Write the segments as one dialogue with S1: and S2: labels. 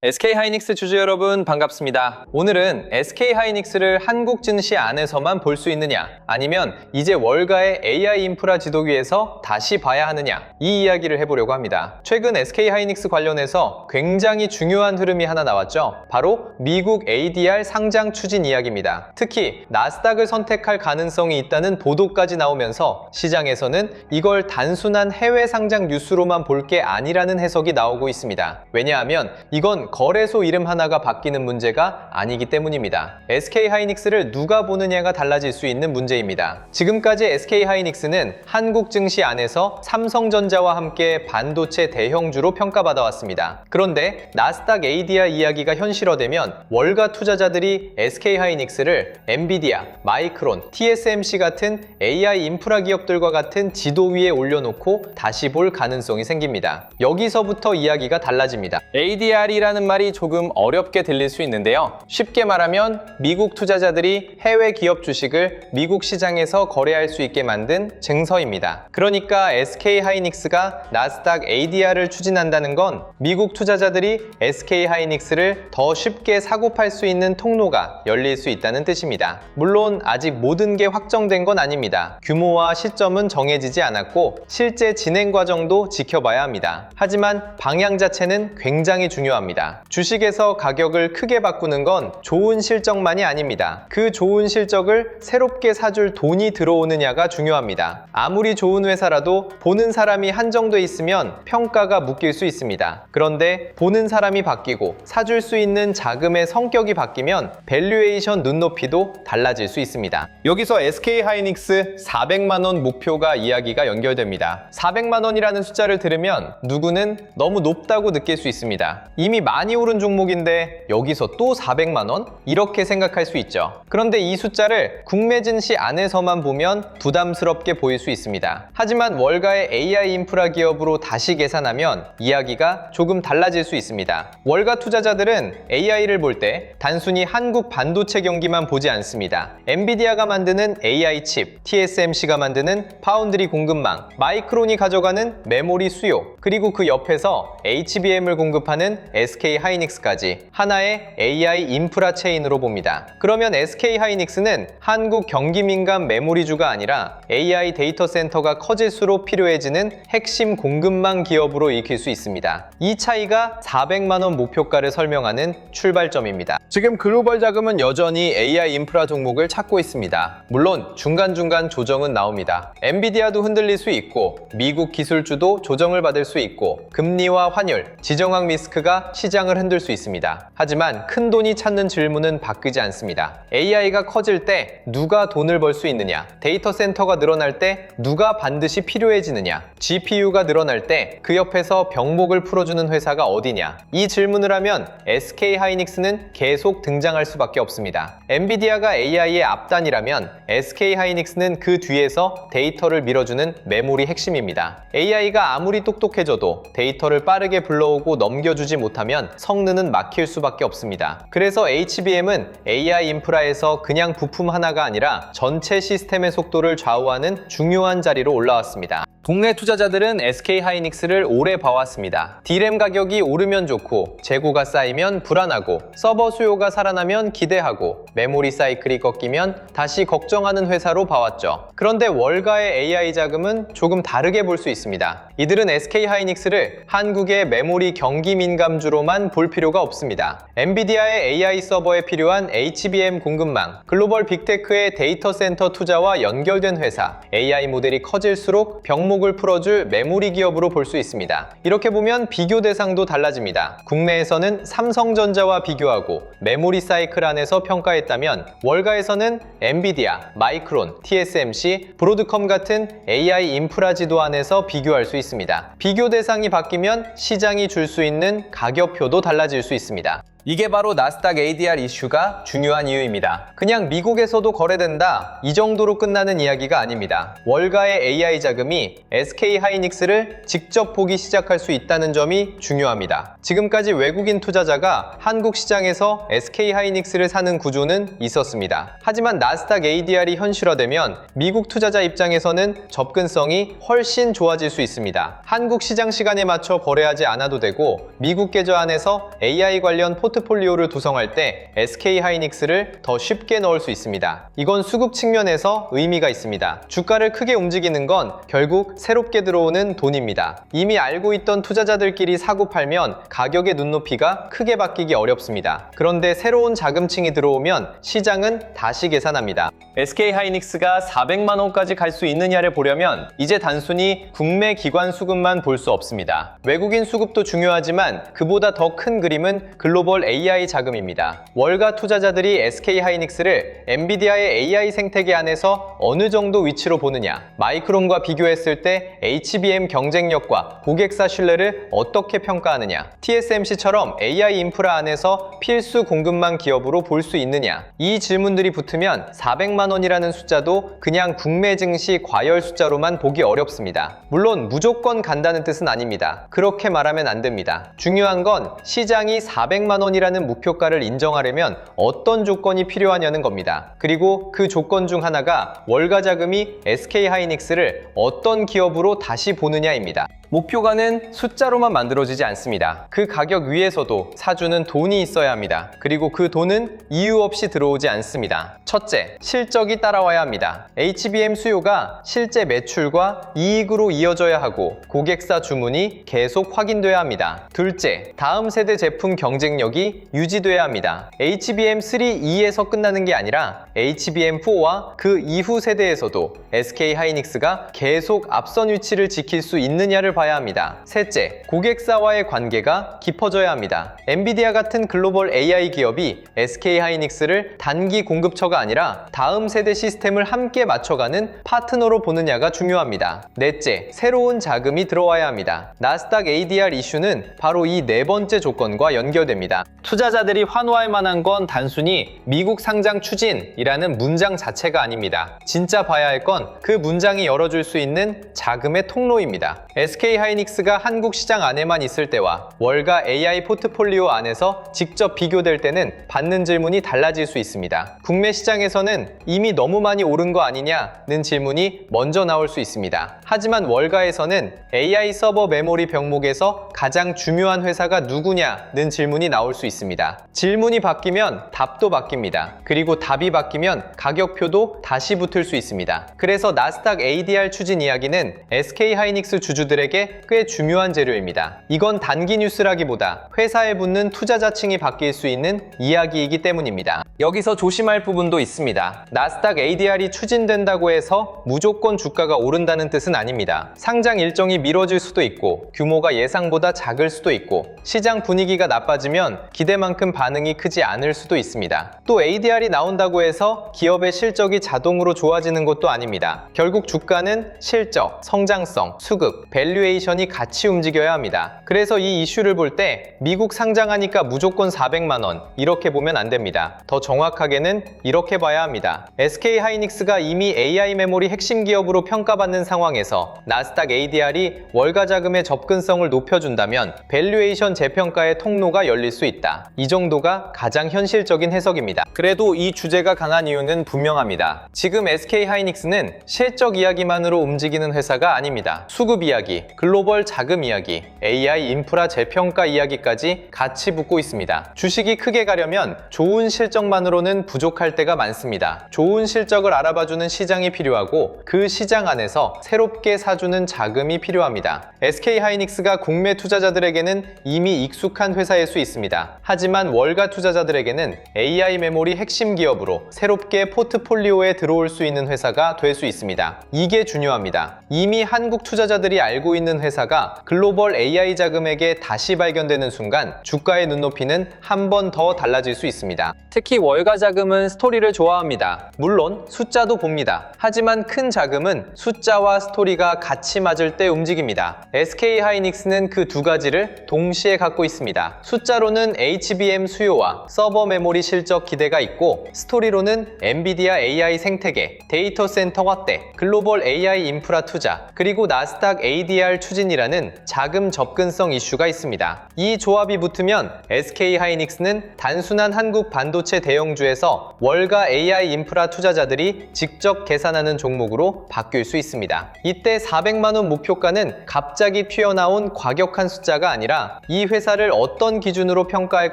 S1: SK하이닉스 주주 여러분 반갑습니다. 오늘은 SK하이닉스를 한국 증시 안에서만 볼 수 있느냐, 아니면 이제 월가의 AI 인프라 지도위에서 다시 봐야 하느냐, 이 이야기를 해보려고 합니다. 최근 SK하이닉스 관련해서 굉장히 중요한 흐름이 하나 나왔죠. 바로 미국 ADR 상장 추진 이야기입니다. 특히 나스닥을 선택할 가능성이 있다는 보도까지 나오면서 시장에서는 이걸 단순한 해외 상장 뉴스로만 볼 게 아니라는 해석이 나오고 있습니다. 왜냐하면 이건 거래소 이름 하나가 바뀌는 문제가 아니기 때문입니다. SK하이닉스를 누가 보느냐가 달라질 수 있는 문제입니다. 지금까지 SK하이닉스는 한국 증시 안에서 삼성전자와 함께 반도체 대형주로 평가받아 왔습니다. 그런데 나스닥 ADR 이야기가 현실화되면 월가 투자자들이 SK하이닉스를 엔비디아, 마이크론, TSMC 같은 AI 인프라 기업들과 같은 지도 위에 올려놓고 다시 볼 가능성이 생깁니다. 여기서부터 이야기가 달라집니다. ADR이라는 말이 조금 어렵게 들릴 수 있는데요. 쉽게 말하면 미국 투자자들이 해외 기업 주식을 미국 시장에서 거래할 수 있게 만든 증서입니다. 그러니까 SK하이닉스가 나스닥 ADR을 추진한다는 건 미국 투자자들이 SK하이닉스를 더 쉽게 사고 팔 수 있는 통로가 열릴 수 있다는 뜻입니다. 물론 아직 모든 게 확정된 건 아닙니다. 규모와 시점은 정해지지 않았고 실제 진행 과정도 지켜봐야 합니다. 하지만 방향 자체는 굉장히 중요합니다. 주식에서 가격을 크게 바꾸는 건 좋은 실적만이 아닙니다. 그 좋은 실적을 새롭게 사줄 돈이 들어오느냐가 중요합니다. 아무리 좋은 회사라도 보는 사람이 한정돼 있으면 평가가 묶일 수 있습니다. 그런데 보는 사람이 바뀌고 사줄 수 있는 자금의 성격이 바뀌면 밸류에이션 눈높이도 달라질 수 있습니다. 여기서 SK하이닉스 400만 원 목표가 이야기가 연결됩니다. 400만 원이라는 숫자를 들으면 누구는 너무 높다고 느낄 수 있습니다. 이미 많이 오른 종목인데 여기서 또 400만 원? 이렇게 생각할 수 있죠. 그런데 이 숫자를 국내 증시 안에서만 보면 부담스럽게 보일 수 있습니다. 하지만 월가의 AI 인프라 기업으로 다시 계산하면 이야기가 조금 달라질 수 있습니다. 월가 투자자들은 AI를 볼 때 단순히 한국 반도체 경기만 보지 않습니다. 엔비디아가 만드는 AI 칩, TSMC가 만드는 파운드리 공급망, 마이크론이 가져가는 메모리 수요, 그리고 그 옆에서 HBM을 공급하는 SK하이닉스까지 하나의 AI 인프라 체인으로 봅니다. 그러면 SK하이닉스는 한국 경기 민감 메모리주가 아니라 AI 데이터 센터가 커질수록 필요해지는 핵심 공급망 기업으로 익힐 수 있습니다. 이 차이가 400만 원 목표가를 설명하는 출발점입니다. 지금 글로벌 자금은 여전히 AI 인프라 종목을 찾고 있습니다. 물론 중간중간 조정은 나옵니다. 엔비디아도 흔들릴 수 있고 미국 기술주도 조정을 받을 수 있고 금리와 환율, 지정학 리스크가 시장을 흔들 수 있습니다. 하지만 큰 돈이 찾는 질문은 바뀌지 않습니다. AI가 커질 때 누가 돈을 벌 수 있느냐? 데이터 센터가 늘어날 때 누가 반드시 필요해지느냐? GPU가 늘어날 때 그 옆에서 병목을 풀어주는 회사가 어디냐? 이 질문을 하면 SK하이닉스는 계속 등장할 수밖에 없습니다. 엔비디아가 AI의 앞단이라면 SK하이닉스는 그 뒤에서 데이터를 밀어주는 메모리 핵심입니다. AI가 아무리 똑똑해져도 데이터를 빠르게 불러오고 넘겨주지 못하면 성능은 막힐 수밖에 없습니다. 그래서 HBM은 AI 인프라에서 그냥 부품 하나가 아니라 전체 시스템의 속도를 좌우하는 중요한 자리로 올라왔습니다. 국내 투자자들은 SK하이닉스를 오래 봐왔습니다. D램 가격이 오르면 좋고 재고가 쌓이면 불안하고 서버 수요가 살아나면 기대하고 메모리 사이클이 꺾이면 다시 걱정하는 회사로 봐왔죠. 그런데 월가의 AI 자금은 조금 다르게 볼 수 있습니다. 이들은 SK하이닉스를 한국의 메모리 경기 민감주로만 볼 필요가 없습니다. 엔비디아의 AI 서버에 필요한 HBM 공급망, 글로벌 빅테크의 데이터 센터 투자와 연결된 회사, AI 모델이 커질수록 병목을 풀어줄 메모리 기업으로 볼 수 있습니다. 이렇게 보면 비교 대상도 달라집니다. 국내에서는 삼성전자와 비교하고 메모리 사이클 안에서 평가했다면 월가에서는 엔비디아, 마이크론, TSMC, 브로드컴 같은 AI 인프라 지도 안에서 비교할 수 있습니다. 비교 대상이 바뀌면 시장이 줄 수 있는 가격표도 달라질 수 있습니다. 이게 바로 나스닥 ADR 이슈가 중요한 이유입니다. 그냥 미국에서도 거래된다 이 정도로 끝나는 이야기가 아닙니다. 월가의 AI 자금이 SK 하이닉스를 직접 보기 시작할 수 있다는 점이 중요합니다. 지금까지 외국인 투자자가 한국 시장에서 SK 하이닉스를 사는 구조는 있었습니다. 하지만 나스닥 ADR이 현실화되면 미국 투자자 입장에서는 접근성이 훨씬 좋아질 수 있습니다. 한국 시장 시간에 맞춰 거래하지 않아도 되고 미국 계좌 안에서 AI 관련 포트폴리오를 구성할 때 SK 하이닉스를 더 쉽게 넣을 수 있습니다. 이건 수급 측면에서 의미가 있습니다. 주가를 크게 움직이는 건 결국 새롭게 들어오는 돈입니다. 이미 알고 있던 투자자들끼리 사고 팔면 가격의 눈높이가 크게 바뀌기 어렵습니다. 그런데 새로운 자금층이 들어오면 시장은 다시 계산합니다. SK 하이닉스가 400만 원까지 갈 수 있느냐를 보려면 이제 단순히 국내 기관 수급만 볼 수 없습니다. 외국인 수급도 중요하지만 그보다 더 큰 그림은 글로벌 AI 자금입니다. 월가 투자자들이 SK 하이닉스를 엔비디아의 AI 생태계 안에서 어느 정도 위치로 보느냐, 마이크론과 비교했을 때 HBM 경쟁력과 고객사 신뢰를 어떻게 평가하느냐, TSMC처럼 AI 인프라 안에서 필수 공급망 기업으로 볼 수 있느냐, 이 질문들이 붙으면 400만 원이라는 숫자도 그냥 국내 증시 과열 숫자로만 보기 어렵습니다. 물론 무조건 간다는 뜻은 아닙니다. 그렇게 말하면 안 됩니다. 중요한 건 시장이 400만 원이라는 목표가를 인정하려면 어떤 조건이 필요하냐는 겁니다. 그리고 그 조건 중 하나가 월가 자금이 SK 하이닉스를 어떤 기업으로 다시 보느냐입니다. 목표가는 숫자로만 만들어지지 않습니다. 그 가격 위에서도 사주는 돈이 있어야 합니다. 그리고 그 돈은 이유 없이 들어오지 않습니다. 첫째, 실적이 따라와야 합니다. HBM 수요가 실제 매출과 이익으로 이어져야 하고 고객사 주문이 계속 확인돼야 합니다. 둘째, 다음 세대 제품 경쟁력이 유지돼야 합니다. HBM3, 2에서 끝나는 게 아니라 HBM4와 그 이후 세대에서도 SK 하이닉스가 계속 앞선 위치를 지킬 수 있느냐를 봐야 합니다. 셋째, 고객사와의 관계가 깊어져야 합니다. 엔비디아 같은 글로벌 AI 기업이 SK 하이닉스를 단기 공급처가 아니라 다음 세대 시스템을 함께 맞춰가는 파트너로 보느냐가 중요합니다. 넷째, 새로운 자금이 들어와야 합니다. 나스닥 ADR 이슈는 바로 이 네 번째 조건과 연결됩니다. 투자자들이 환호할 만한 건 단순히 미국 상장 추진이라는 문장 자체가 아닙니다. 진짜 봐야 할 건 그 문장이 열어줄 수 있는 자금의 통로입니다. SK 하이닉스가 한국 시장 안에만 있을 때와 월가 AI 포트폴리오 안에서 직접 비교될 때는 받는 질문이 달라질 수 있습니다. 국내 시장에서는 이미 너무 많이 오른 거 아니냐는 질문이 먼저 나올 수 있습니다. 하지만 월가에서는 AI 서버 메모리 병목에서 가장 중요한 회사가 누구냐는 질문이 나올 수 있습니다. 질문이 바뀌면 답도 바뀝니다. 그리고 답이 바뀌면 가격표도 다시 붙을 수 있습니다. 그래서 나스닥 ADR 추진 이야기는 SK 하이닉스 주주들에게 꽤 중요한 재료입니다. 이건 단기 뉴스라기보다 회사에 붙는 투자자층이 바뀔 수 있는 이야기이기 때문입니다. 여기서 조심할 부분도 있습니다. 나스닥 ADR이 추진된다고 해서 무조건 주가가 오른다는 뜻은 아닙니다. 상장 일정이 미뤄질 수도 있고 규모가 예상보다 작을 수도 있고 시장 분위기가 나빠지면 기대만큼 반응이 크지 않을 수도 있습니다. 또 ADR이 나온다고 해서 기업의 실적이 자동으로 좋아지는 것도 아닙니다. 결국 주가는 실적, 성장성, 수급, 밸류에이션이 같이 움직여야 합니다. 그래서 이 이슈를 볼 때 미국 상장하니까 무조건 400만 원 이렇게 보면 안 됩니다. 더 정확하게는 이렇게 봐야 합니다. SK 하이닉스가 이미 AI 메모리 핵심 기업으로 평가받는 상황에서 나스닥 ADR이 월가 자금의 접근성을 높여준다면 밸류에이션 재평가의 통로가 열릴 수 있다. 이 정도가 가장 현실적인 해석입니다. 그래도 이 주제가 강한 이유는 분명합니다. 지금 SK 하이닉스는 실적 이야기만으로 움직이는 회사가 아닙니다. 수급 이야기, 글로벌 자금 이야기, AI 인프라 재평가 이야기까지 같이 붙고 있습니다. 주식이 크게 가려면 좋은 실적만으로는 부족할 때가 많습니다. 좋은 실적을 알아봐주는 시장이 필요하고 그 시장 안에서 새롭게 사주는 자금이 필요합니다. SK 하이닉스가 국내 투자자들에게는 이미 익숙한 회사일 수 있습니다. 하지만 월가 투자자들에게는 AI 메모리 핵심 기업으로 새롭게 포트폴리오에 들어올 수 있는 회사가 될 수 있습니다. 이게 중요합니다. 이미 한국 투자자들이 알고 있는 있는 회사가 글로벌 AI 자금에게 다시 발견되는 순간 주가의 눈높이는 한 번 더 달라질 수 있습니다. 특히 월가 자금은 스토리를 좋아합니다. 물론 숫자도 봅니다. 하지만 큰 자금은 숫자와 스토리가 같이 맞을 때 움직입니다. SK 하이닉스는 그 두 가지를 동시에 갖고 있습니다. 숫자로는 HBM 수요와 서버 메모리 실적 기대가 있고, 스토리로는 엔비디아 AI 생태계, 데이터 센터 확대, 글로벌 AI 인프라 투자, 그리고 나스닥 ADR 추진이라는 자금 접근성 이슈가 있습니다. 이 조합이 붙으면 SK 하이닉스는 단순한 한국 반도체 대형주에서 월가 AI 인프라 투자자들이 직접 계산하는 종목으로 바뀔 수 있습니다. 이때 400만 원 목표가는 갑자기 튀어나온 과격한 숫자가 아니라 이 회사를 어떤 기준으로 평가할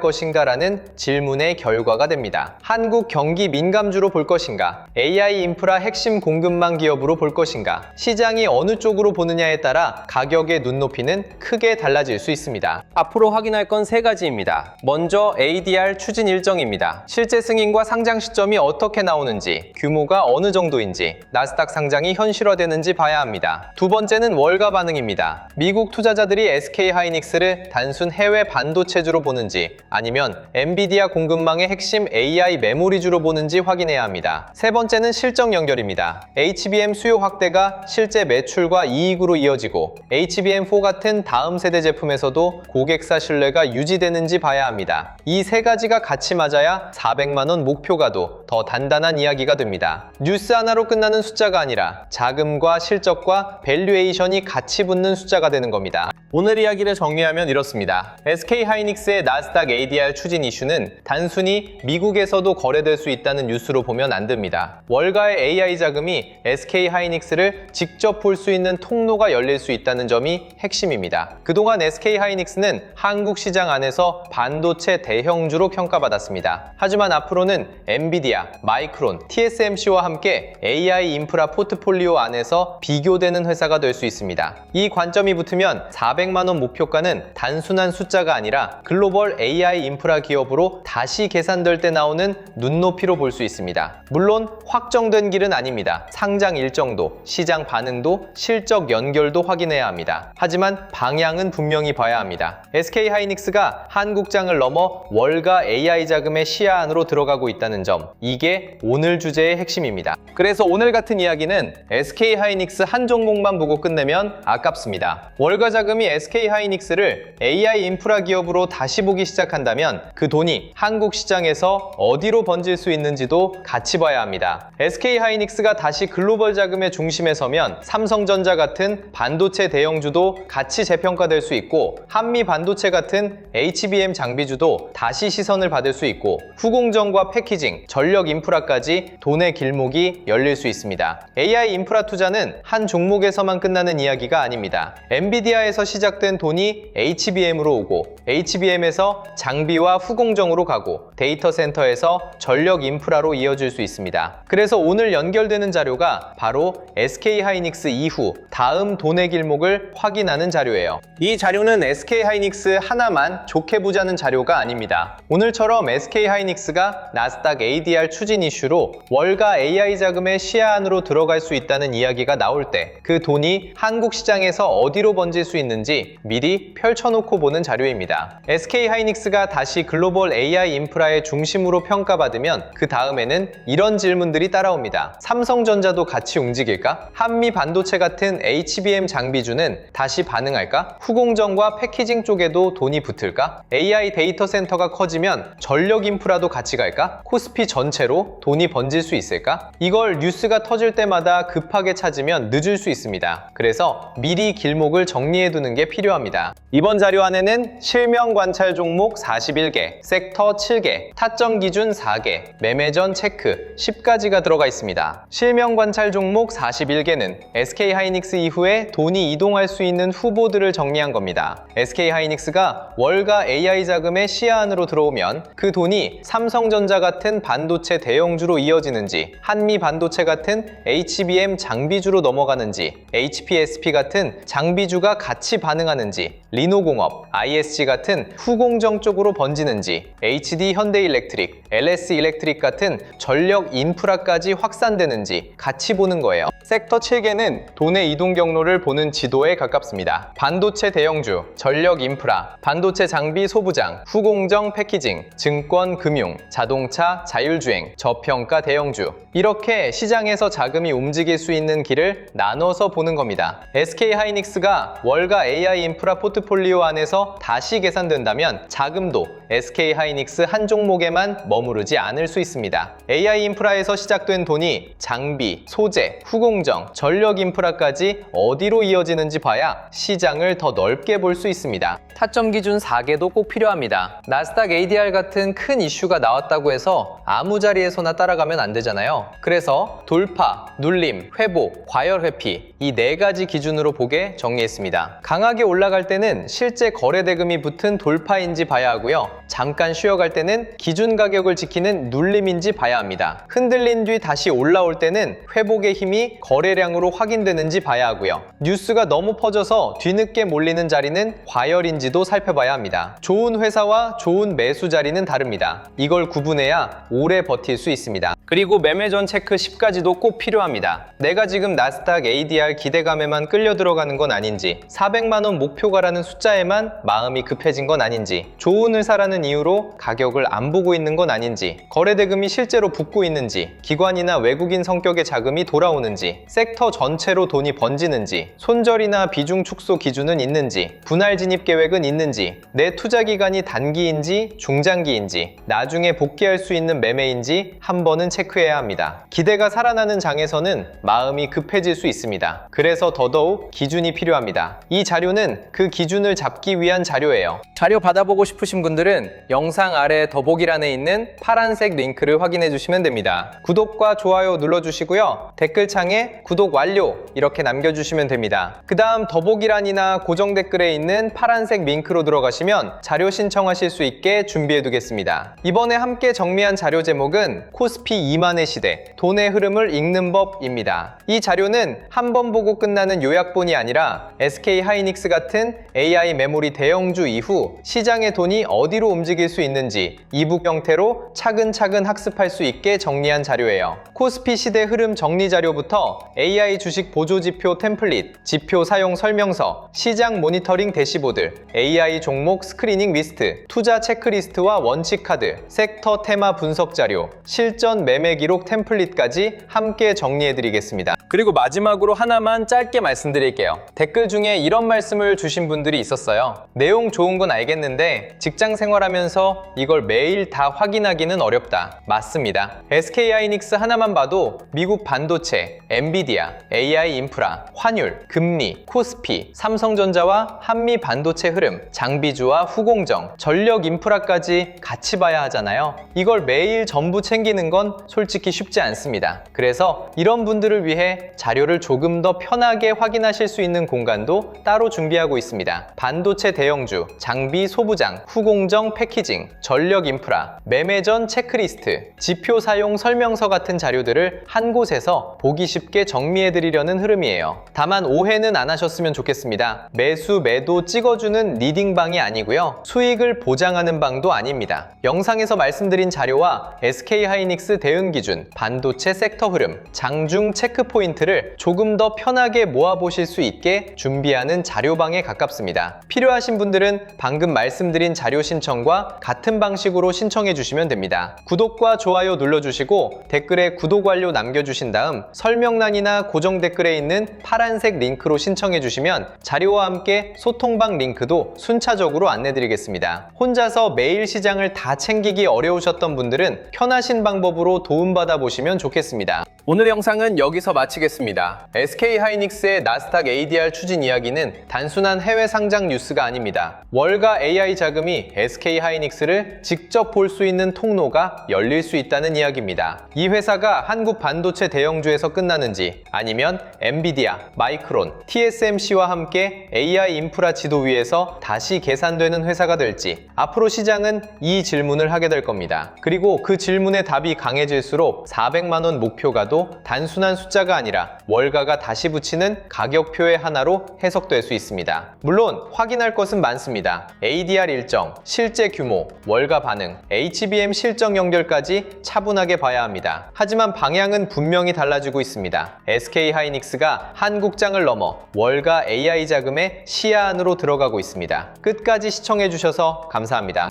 S1: 것인가라는 질문의 결과가 됩니다. 한국 경기 민감주로 볼 것인가? AI 인프라 핵심 공급망 기업으로 볼 것인가? 시장이 어느 쪽으로 보느냐에 따라 가격의 눈높이는 크게 달라질 수 있습니다. 앞으로 확인할 건 세 가지입니다. 먼저 ADR 추진 일정입니다. 실제 승인과 상장 시점이 어떻게 나오는지, 규모가 어느 정도인지, 나스닥 상장이 현실화되는지 봐야 합니다. 두 번째는 월가 반응입니다. 미국 투자자들이 SK 하이닉스를 단순 해외 반도체주로 보는지, 아니면 엔비디아 공급망의 핵심 AI 메모리주로 보는지 확인해야 합니다. 세 번째는 실적 연결입니다. HBM 수요 확대가 실제 매출과 이익으로 이어지고, HBM4 같은 다음 세대 제품에서도 고객사 신뢰가 유지되는지 봐야 합니다. 이 세 가지가 같이 맞아야 400만 원 목표가도 더 단단한 이야기가 됩니다. 뉴스 하나로 끝나는 숫자가 아니라 자금과 실적과 밸류에이션이 같이 붙는 숫자가 되는 겁니다. 오늘 이야기를 정리하면 이렇습니다. SK 하이닉스의 나스닥 ADR 추진 이슈는 단순히 미국에서도 거래될 수 있다는 뉴스로 보면 안 됩니다. 월가의 AI 자금이 SK 하이닉스를 직접 볼 수 있는 통로가 열릴 수 있다는 점이 핵심입니다. 그동안 SK 하이닉스는 한국 시장 안에서 반도체 대형주로 평가받았습니다. 하지만 앞으로는 엔비디아, 마이크론, TSMC와 함께 AI 인프라 포트폴리오 안에서 비교되는 회사가 될 수 있습니다. 이 관점이 붙으면 400만 원 목표가는 단순한 숫자가 아니라 글로벌 AI 인프라 기업으로 다시 계산될 때 나오는 눈높이로 볼 수 있습니다. 물론 확정된 길은 아닙니다. 상장 일정도, 시장 반응도, 실적 연결도 확인해야 합니다. 하지만 방향은 분명히 봐야 합니다. SK 하이닉스가 한국장을 넘어 월가 AI 자금의 시야 안으로 들어가고 있다는 점, 이게 오늘 주제의 핵심입니다. 그래서 오늘 같은 이야기는 SK 하이닉스 한 종목만 보고 끝내면 아깝습니다. 월가 자금이 SK 하이닉스를 AI 인프라 기업으로 다시 보기 시작한다면 그 돈이 한국 시장에서 어디로 번질 수 있는지도 같이 봐야 합니다. SK 하이닉스가 다시 글로벌 자금의 중심에 서면 삼성전자 같은 반도체 대형주도 같이 재평가될 수 있고, 한미 반도체 같은 HBM 장비주도 다시 시선을 받을 수 있고, 후공정과 패키징, 전력 인프라까지 돈의 길목이 열릴 수 있습니다. AI 인프라 투자는 한 종목에서만 끝나는 이야기가 아닙니다. 엔비디아에서 시작된 돈이 HBM으로 오고, HBM에서 장비와 후공정으로 가고, 데이터 센터에서 전력 인프라로 이어질 수 있습니다. 그래서 오늘 연결되는 자료가 바로 SK 하이닉스 이후 다음 돈의 길목을 확인하는 자료예요. 이 자료는 SK 하이닉스 하나만 좋게 보자는 자료가 아닙니다. 오늘처럼 SK 하이닉스가 나스닥 ADR 추진 이슈로 월가 AI 자금의 시야 안으로 들어갈 수 있다는 이야기가 나올 때 그 돈이 한국 시장에서 어디로 번질 수 있는지 미리 펼쳐놓고 보는 자료입니다. SK 하이닉스가 다시 글로벌 AI 인프라의 중심으로 평가받으면 그 다음에는 이런 질문들이 따라옵니다. 삼성전자도 같이 움직일까? 한미 반도체 같은 HBM 장비주는 다시 반응할까? 후공정과 패키징 쪽에도 돈이 붙을까? AI 데이터 센터가 커지면 전력 인프라도 같이 갈까? 코스피 전체로 돈이 번질 수 있을까? 이걸 뉴스가 터질 때마다 급하게 찾으면 늦을 수 있습니다. 그래서 미리 길목을 정리해두는 게 필요합니다. 이번 자료 안에는 실명 관찰 종목 41개, 섹터 7개, 타점 기준 4개, 매매전 체크 10가지가 들어가 있습니다. 실명 관찰 종목 41개는 SK 하이닉스 이후에 돈이 이동할 수 있는 후보들을 정리한 겁니다. SK 하이닉스가 월가 AI 자금의 시야 안으로 들어오면 그 돈이 삼성전자 같은 반도체 대형주로 이어지는지, 한미 반도체 같은 HBM 장비주로 넘어가는지, HPSP 같은 장비주가 같이 반응하는지, 리노공업, ISG 같은 후공정 쪽으로 번지는지, HD 현대일렉트릭, LS 일렉트릭 같은 전력 인프라까지 확산되는지 같이 보는 거예요. 섹터 7개는 돈의 이동 경로를 보는 지도 지도에 가깝습니다. 반도체 대형주, 전력 인프라, 반도체 장비 소부장, 후공정 패키징, 증권 금융, 자동차 자율주행, 저평가 대형주, 이렇게 시장에서 자금이 움직일 수 있는 길을 나눠서 보는 겁니다. SK하이닉스가 월가 AI 인프라 포트폴리오 안에서 다시 계산된다면 자금도 SK하이닉스 한 종목에만 머무르지 않을 수 있습니다. AI 인프라에서 시작된 돈이 장비, 소재, 후공정, 전력 인프라까지 어디로 이어지는지 봐야 시장을 더 넓게 볼 수 있습니다. 타점 기준 4개도 꼭 필요합니다. 나스닥 ADR 같은 큰 이슈가 나왔다고 해서 아무 자리에서나 따라가면 안 되잖아요. 그래서 돌파, 눌림, 회복, 과열 회피, 이 4가지 기준으로 보게 정리했습니다. 강하게 올라갈 때는 실제 거래 대금이 붙은 돌파인지 봐야 하고요. 잠깐 쉬어갈 때는 기준 가격을 지키는 눌림인지 봐야 합니다. 흔들린 뒤 다시 올라올 때는 회복의 힘이 거래량으로 확인되는지 봐야 하고요. 뉴스가 너무 퍼져서 뒤늦게 몰리는 자리는 과열인지도 살펴봐야 합니다. 좋은 회사와 좋은 매수 자리는 다릅니다. 이걸 구분해야 오래 버틸 수 있습니다. 그리고 매매 전 체크 10가지도 꼭 필요합니다. 내가 지금 나스닥 ADR 기대감에만 끌려 들어가는 건 아닌지, 400만 원 목표가라는 숫자에만 마음이 급해진 건 아닌지, 좋은 회사라는 이유로 가격을 안 보고 있는 건 아닌지, 거래 대금이 실제로 붙고 있는지, 기관이나 외국인 성격의 자금이 돌아오는지, 섹터 전체로 돈이 번지는지, 손절이나 비중 축소 기준은 있는지, 분할 진입 계획은 있는지, 내 투자 기간이 단기인지 중장기인지, 나중에 복귀할 수 있는 매매인지 한 번은 체크해야 합니다. 기대가 살아나는 장에서는 마음이 급해질 수 있습니다. 그래서 더더욱 기준이 필요합니다. 이 자료는 그 기준을 잡기 위한 자료예요. 자료 받아보고 싶으신 분들은 영상 아래 더보기란에 있는 파란색 링크를 확인해 주시면 됩니다. 구독과 좋아요 눌러주시고요. 댓글창에 구독 완료 이렇게 남겨주시면 됩니다. 그 다음 더보기란이나 고정 댓글에 있는 파란색 링크로 들어가시면 자료 신청하실 수 있게 준비해 두겠습니다. 이번에 함께 정리한 자료 제목은 코스피 2만의 시대, 돈의 흐름을 읽는 법입니다. 이 자료는 한 번 보고 끝나는 요약본이 아니라 SK하이닉스 같은 AI 메모리 대형주 이후 시장의 돈이 어디로 움직일 수 있는지 이북 형태로 차근차근 학습할 수 있게 정리한 자료예요. 코스피 시대 흐름 정리 자료부터 AI 주식 보조지표 템플릿, 지표 사용 설명서, 시장 모니터링 대시보드, AI 종목 스크리닝 리스트, 투자 체크리스트와 원칙 카드, 섹터 테마 분석 자료, 실전 매매 기록 템플릿까지 함께 정리해드리겠습니다. 그리고 마지막으로 하나만 짧게 말씀드릴게요. 댓글 중에 이런 말씀을 주신 분들이 있었어요. 내용 좋은 건 알겠는데 직장 생활하면서 이걸 매일 다 확인하기는 어렵다. 맞습니다. SK하이닉스 하나만 봐도 미국 반도체, 엔비디아, AI 인프라, 환율, 금리, 코스피, 삼성전자와 한미 반도체 흐름, 장비주와 후공정, 전력 인프라까지 같이 봐야 하잖아요. 이걸 매일 전부 챙기는 건 솔직히 쉽지 않습니다. 그래서 이런 분들을 위해 자료를 조금 더 편하게 확인하실 수 있는 공간도 따로 준비하고 있습니다. 반도체 대형주, 장비 소부장, 후공정 패키징, 전력 인프라, 매매 전 체크리스트, 지표 사용 설명서 같은 자료들을 한 곳에서 보기 쉽게 정리해드리려는 흐름이에요. 다만 오해는 안 하셨으면 좋겠습니다. 매수, 매도 찍어주는 리딩방이 아니고요. 수익을 보장하는 방도 아닙니다. 영상에서 말씀드린 자료와 SK하이닉스 대응 기준, 반도체 섹터 흐름, 장중 체크 포인트를 조금 더 편하게 모아보실 수 있게 준비하는 자료방에 가깝습니다. 필요하신 분들은 방금 말씀드린 자료 신청과 같은 방식으로 신청해 주시면 됩니다. 구독과 좋아요 눌러주시고 댓글에 구독 완료 남겨주신 다음 설명란이나 고정 댓글에 있는 파란색 링크로 신청해 주시면 자료와 함께 소통방 링크도 순차적으로 안내드리겠습니다. 혼자서 매일 시장을 다 챙기기 어려우셨던 분들은 편하신 방법으로 도움받아 보시면 좋겠습니다. 오늘 영상은 여기서 마치겠습니다. SK하이닉스의 나스닥 ADR 추진 이야기는 단순한 해외 상장 뉴스가 아닙니다. 월가 AI 자금이 SK하이닉스를 직접 볼 수 있는 통로가 열릴 수 있다는 이야기입니다. 이 회사가 한국 반도체 대형주에서 끝나는지 아니면 엔비디아, 마이크론, TSMC와 함께 AI 인프라 지도 위에서 다시 계산되는 회사가 될지 앞으로 시장은 이 질문을 하게 될 겁니다. 그리고 그 질문의 답이 강해질수록 400만 원 목표가도 월가도 단순한 숫자가 아니라 월가가 다시 붙이는 가격표의 하나로 해석될 수 있습니다. 물론 확인할 것은 많습니다. ADR 일정, 실제 규모, 월가 반응, HBM 실적 연결까지 차분하게 봐야 합니다. 하지만 방향은 분명히 달라지고 있습니다. SK하이닉스가 한국장을 넘어 월가 AI 자금의 시야 안으로 들어가고 있습니다. 끝까지 시청해주셔서 감사합니다.